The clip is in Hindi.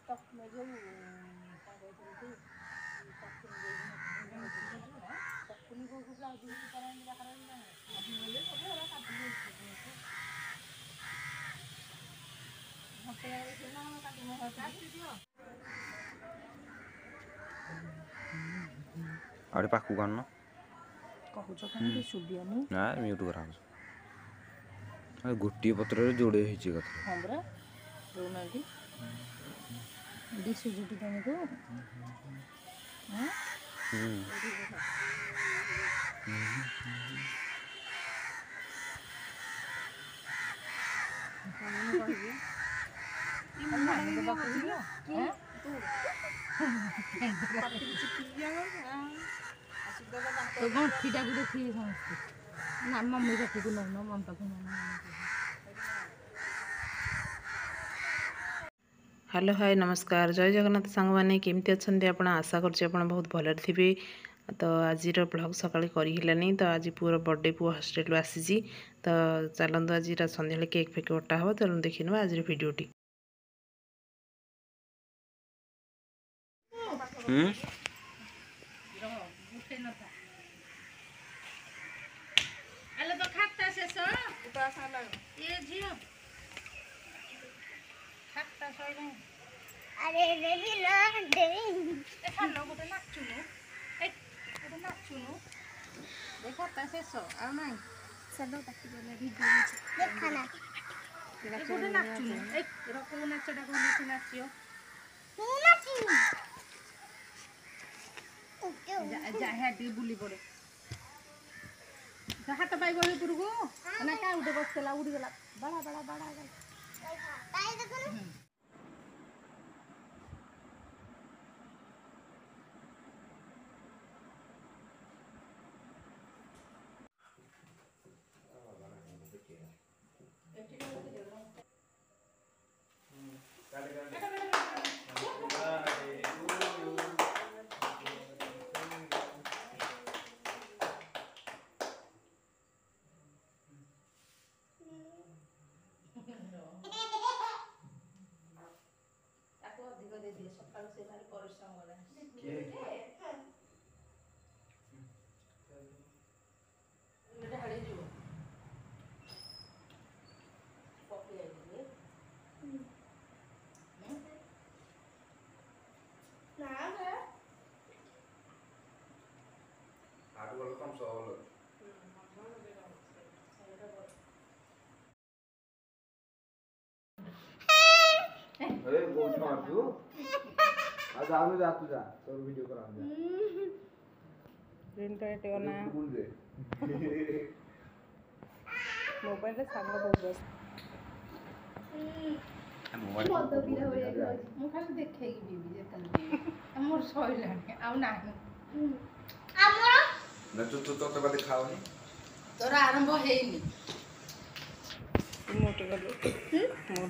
तखने जो तखनी को ब्लाउज आड़े पाखु कान कहुच कहीं शुभियानी ना म्यूट करा गोटे पत्र जोड़े कथा हाँ बरा रोना दिशुजुटी तुमको तो गंठीटा को देखिए समस्ते ना मम्मी पाखक नौन मम्मी पाख नौन हेलो हाय नमस्कार जय जगन्नाथ सांग मैंने केमती अच्छा आप आशा कर बहुत भल थे तो आज ब्लॉग सकाଳେ करनी तो आज पुअर बर्थडे पुआ हॉस्टल आसी तो चलते आज सन्ध्या केक फेक कटा हम चलो देखी आज भिडटी अरे रेडी लो गोटे नाचुनु गोटे नाचुनु देखा ता शेष आ नाही चलो ताकि बोले वीडियो देखा ना गोटे नाचुनु ए रको नाचटा को नाचियो तू नाचिनु जा हेडी बुली पड़े हाथ पाई गयो पुरगो ना का उठे बसला उड़ी गला बड़ा बड़ा बड़ा काई देखो सकाल से भारी परिश्रम अरे गोठ मार तू आज आनु जा तू जा तो वीडियो करा जा प्रिंट एटे ओना बोल दे मोबाइल रे सांग बहुत बस मोबाइल मत बिरा हो जाई मु खाली देखेगी बीबी जेतन हमर सइलानी आउ नाही हमर न तू तो बात खाओनी तोरा आरंभ हेइनी मोटे गलो मोटे